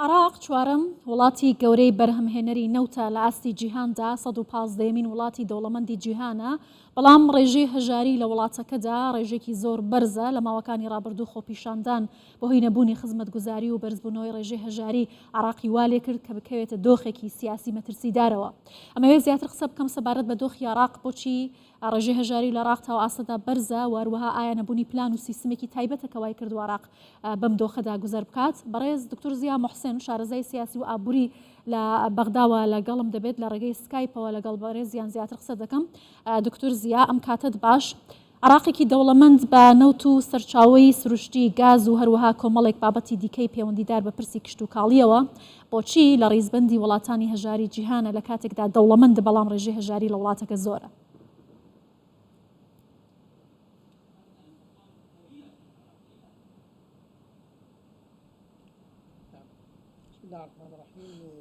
عراق چوارم وڵاتی گەورەی بەرهەمهێنەری نەوتە لە ئاستی جیهاندا 115مین وڵاتی دەوڵەمەندی جیهانە، بەڵام ڕێژەی هەژاری لە وڵاتەکەدا ڕێژێکی زۆر بەرزە لە ماوەکانی ڕابردوو خۆپیشاندان بۆ هۆی نەبوونی خزمەتگوزاری و بەرزبوونەوەی ڕێژەی هەژاری عراقی والێ کرد کە بکەوێتە دۆخێکی سیاسی مەترسیدارەوە. ئەمەوێت زیاتر قسە بکەم سەبارەت بە دۆخی عراق بۆچی ڕێژەی هەژاری لە عراق تا ئاسەدا بەرزە، واروەها ئایا نەبوونی پلان و سیستمێکی تایبەتە وای کرد عراق بەم دۆخەدا گوزەر بکات. بەڕێز دکتۆر زیا محسن شارەزای سیاسی و ئابووری لە بەغداوە لەگەڵم دەبێت لە ڕێگەی سکایپەوە لەگەڵ بەڕێزیان زیاتر قسە دەکەم. دکتۆر زیا ئەم کاتت باش. عراقێکی دەوڵەمەند بە نەوت و سەرچاوی سروشتی گاز و هەروەها کۆمەڵێک بابەتی دیکەی پەیوەندیدار بە پرسی کشت و کاڵیەوە، بۆچی لە ڕیزبەندی وڵاتانی هەژاری جیهانە لە کاتێکدا دەوڵەمەند بەڵام ڕێژەی هەژاری لە وڵاتەکە زۆرە؟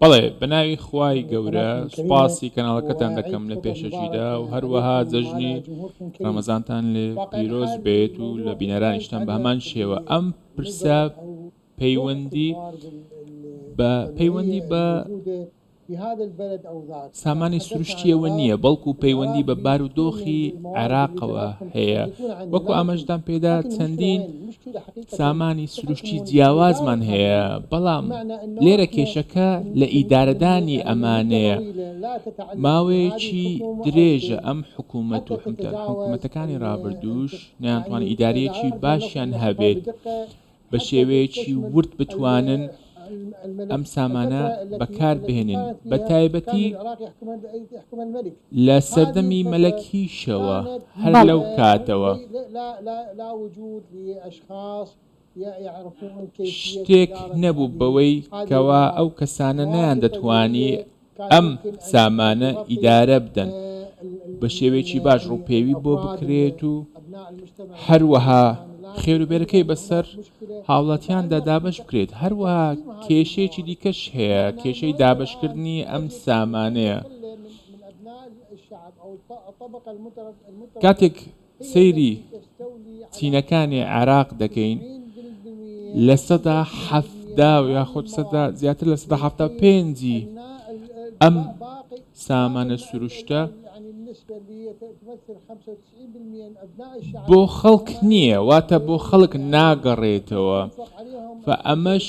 بەڵێ بەناوی خوای گەورە سوپاسی کەناڵەکەتان دەکەم لە پێشەژیدا و هەروەها جەژنی ڕەمەزانتان لێ پیرۆز بێت و لە بینەرانیشتان بە هەمان شێوە ئەم پرسە پەیوەندی بە سامانی سروشتیەوە نییە، بەڵکو پەیوەندی بە بارودۆخی عێراقەوە هەیە. وەکو ئاماژدان پێدا چەندین سامانی سروشتی جیاوازمان هەیە، بەڵام لێرە کێشەکە لە ئیدارەدانی ئەمانەیە. ماوەیەکی درێژە ئەم حکوومەت و حکوومەتەکانی ڕابردووش نەیانتوانێت ئیدارەیەکی باشیان هەبێت بە شێوەیەکی ورد بتوانن ئەم سامانە بەکار بهێنن، بە تایبەتی لە سەردەمی مەلەکیشەوە هەر لەو کاتەوە شتێک نەبوو بەوەی کەوا ئەو کەسانە نەیان دەتوانی ئەم سامانە ئیدارە بدەن بە شێوەیەکی باش ڕووپێوی بۆ بکرێت و هەروەها خێروبێرەکەی بەسەر هاوڵاتیاندا دابش بکرێت. هەروەها کێشەیەکی دیکەش هەیە، کێشەی دابشکردنی ئەم سامانەیە. کاتێک سەیری چینەکانی عێراق دەکەین لە سەدا حەفدا و یاخود زیاتر لە سەدا حەفتا پێنجی ئەم سامانە سروشتە بۆ خەڵک نییە، واتە بۆ خەڵک ناگەڕێتەوە. ئەمەش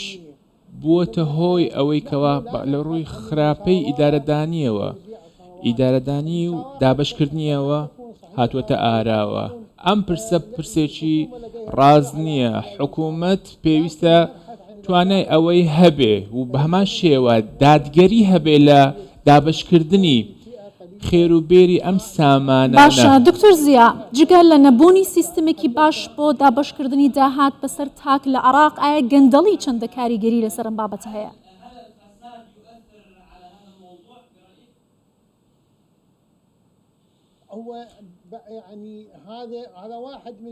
بووەتە هۆی ئەوەی کەوا لە ڕووی خراپەی ئیدارەدانیەوە، ئیدارەدانی و دابشکردنیەوە هاتووەتە ئاراوە. ئەم پرسە پرسێکی ڕاز نییە. حکوومەت پێویستە توانای ئەوەی هەبێ و بە هەمان شێوە دادگەری هەبێ لە دابشکردنی خێروبێری ئەم سامانە. باشە دکتۆر زیا، جگە لە نەبوونی سیستمێکی باش بۆ دابشکردنی داهات بەسەر تاک لە عراق، ئایا گەندەڵی چەندە کاریگەری لەسەر ئەم بابەتە هەیە؟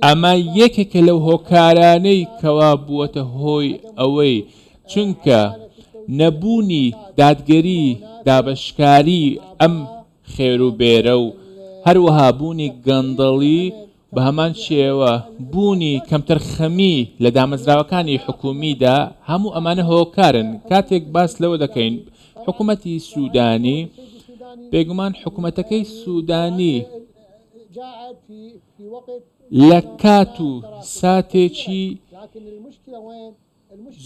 ئەمە یەکێکە لەو هۆکارانەی کەوا بووەتە هۆی ئەوەی، چونکە نەبوونی دادگەری دابشکاری ئەم خێروبێرە و هەروەها بوونی گەندەڵی بە هەمان شێوە بوونی کەمتر خەمی لە دامەزراوەکانی حکومیدا، هەموو ئەمانە هۆکارن. کاتێک باس لەوە دەکەین حکوومەتی سوودانی، بێگومان حکوومەتەکەی سوودانی لە کات و ساتێکی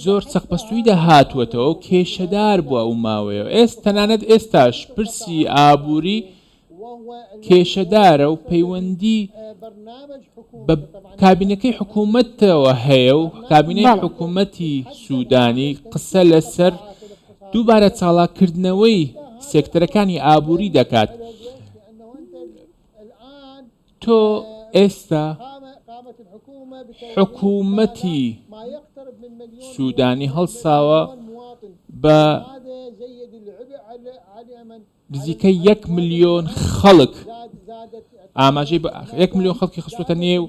زۆر سەخپەستوویدا هاتووەتەوە و کێشەدار بووە ئەو ماوەیەوە. تەنانەت ئێستاش پرسی ئابووری کێشەدارە و پەیوەندی بە کابینەکەی حکوومەتەوە هەیە و کابینەی حکوومەتی سوودانی قسە لەسەر دووبارە چاڵاکردنەوەی سێکتەرەکانی ئابووری دەکات. تۆ ئێستا حکوومەتی سوودانی هەڵساوە بە نزیکەی 1 ملیۆن خەڵک، ئاماژەی 1 ملیۆن خەڵکی خستوتە نێو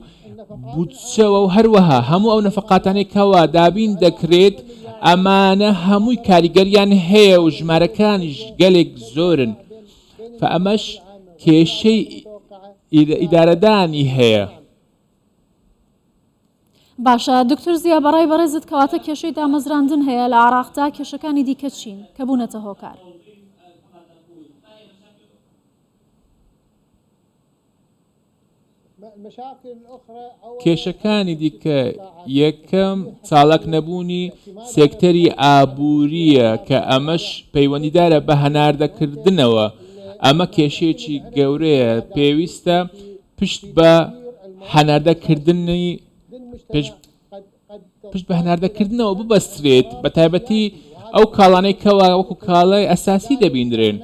بودجەوە و هەروەها هەموو ئەو نەفەقاتانەی کەوا دابین دەکرێت ئەمانە هەمووی کاریگەریان هەیە و ژمارەکانیش گەلێک زۆرن. ئەمەش کێشەی ئیدارەدانی هەیە. باشە دکتۆر زیا بەڕای بەڕێزت کەواتە کێشەی دامەزراندن هەیە لە عراقدا کێشەکانی دیکە چین کە بوونەتە هۆکار کێشەکانی دیکە یەکەم چالاک نەبوونی سێکتەری ئابووریە کە ئەمەش پەیوەندیدارە بە هەناردەکردنەوە ئەمە کێشەیەکی گەورەیە پێویستە پشت بە هەناردەکردنی پشت بە هەناردەکردنەوە ببەسترێت بە تایبەتی ئەو کاڵانەی کەوا وەکو کاڵای ئەساسی دەبیندرێن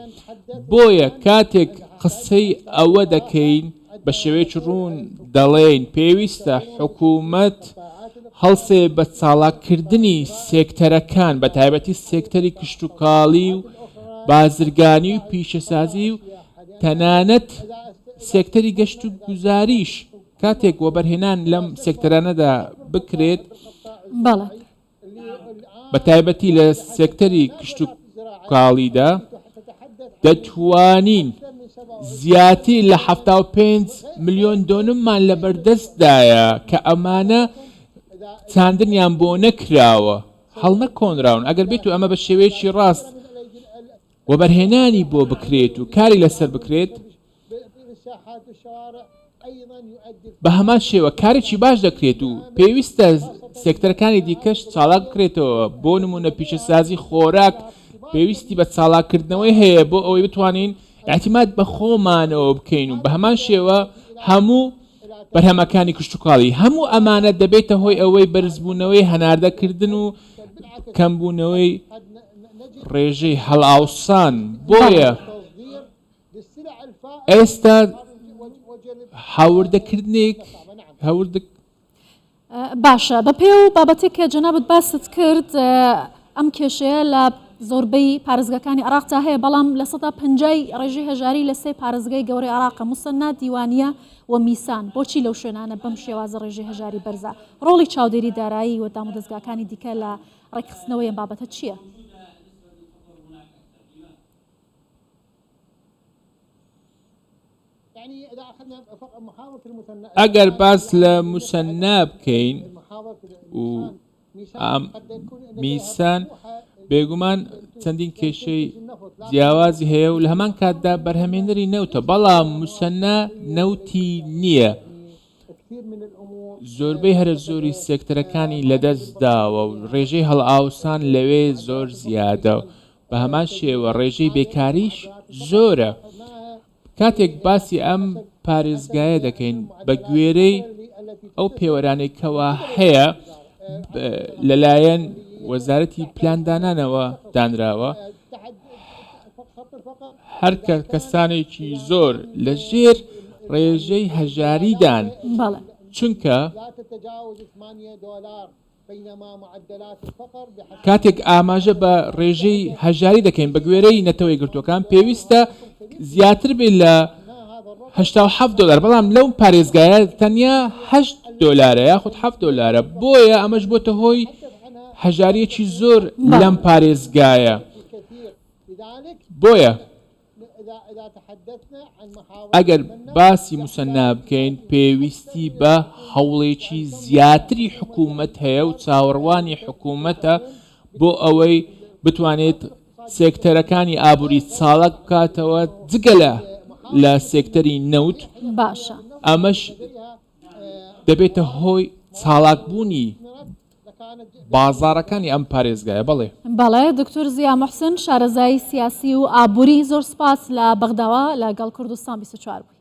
بۆیە کاتێک قسەی ئەوە دەکەین بە شێوەیەکی ڕوون دەڵێن پێویستە حکوومەت هەڵسێ بە چاڵاکردنی سێکتەرەکان بە تایبەتی سێکتەری کشت و کاڵی و بازرگانی و پیشەسازی و تەنانەت سێکتەری گەشت و گوزاریش کاتێک وەبەرهێنان لەم سێکتەرانەدا بکرێت بەڵێ بە تایبەتی لە سێکتەری کشت و کاڵیدا دەتوانین زیاتر لە 75 ملیۆن دۆنممان لە بەردەستدایە کە ئەمانە چاندنیان بۆ نەکراوە هەڵ نەکۆنراون ئەگەر بێت و ئەمە بە شێوەیەکی ڕاست وەبەرهێنانی بۆ بکرێت و کاری لەسەر بکرێت بە هەمان شێوە کارێکی باش دەکرێت و پێویستە سێکتەرەکانی دیکەش چالاک بکرێتەوە بۆ نمونە پیشەسازی خۆراک پێویستی بە چالاکردنەوەی هەیە بۆ ئەوەی بتوانین اعتماد بە خۆمانەوە بکەین و بە هەمان شێوە هەموو بەرهەمەکانی کشت و کاڵی هەموو ئەمانە دەبێتە هۆی ئەوەی بەرزبوونەوەی هەناردەکردن و کەمبوونەوەی ڕێژەی هەڵاوسان بۆیە ئێستا هاوردەکردنێک باشە بە پێ و بابەتێک کە جەنابەت باست کرد ئەم کێشەیە لە زۆربەی پارێزگەکانی عراقدا هەیە بەڵام لە 150 ڕێژەی هەژاری لە 3 پارێزگای گەورەی عراقە موسەنا دیوانیە و میسان بۆچی لەو شوێنانە بەم شێوازە ڕێژەی هەژاری بەرزە ڕۆڵی چاودێری دارایی و دام و دەستگاکانی دیکە لە ڕێکخستنەوەی ئەم بابەتە چییە؟ ئەگەر باس لە موسەنا بکەین و میسان بێگومان چەندین کێشەی جیاوازی هەیە و لە هەمان کاتدا بەرهەمێنەری نەوتە بەڵام موسەنا نەوتی نییە زۆربەی هەرە زۆری سێکتەرەکانی لەدەستداوە و ڕێژەی هەڵئاوسان لەوێ زۆر زیادە بە هەمان شێوە ڕێژەی بێکاریش زۆرە کاتێک باسی ئەم پارێزگایە دەکەین بە گوێرەی ئەو پێوەرانەی کەوا هەیە لەلایەن وەزارەتی پلاندانانەوە دانراوە هەر کەسانێکی زۆر لە ژێر ڕێژەی هەژاریدان چونکە کاتێک ئاماژە بە ڕێژەی هەژاری دەکەین بە گوێرەی نەتەوەی گرتوەکان پێویستە زیاتر بێت لە $87 بەڵام لەو پارێزگایە تەنیا $8 یاخود $7 بۆیە ئەمەش بۆتە هۆی هەژاریەکی زۆر لەم پارێزگایە بۆیە ئەگەر باسی موسەنا بکەین پێویستی بە هەوڵێکی زیاتری حکوومەت هەیە و چاوەڕوانی حکوومەتە بۆ ئەوەی بتوانێت سێکتەرەکانی ئابووری چاڵک بکاتەوە جگەلە لە سێکتەری نەوت باشە ئەمەش دەبێتە هۆی چالاکبوونی بازارەکانی ئەم پارێزگایە بەڵێ دکتۆر زیا موحسن شارەزای سیاسی و ئابووری زۆر سپاس لە بەغداوە لەگەڵ کوردستان 24 بووی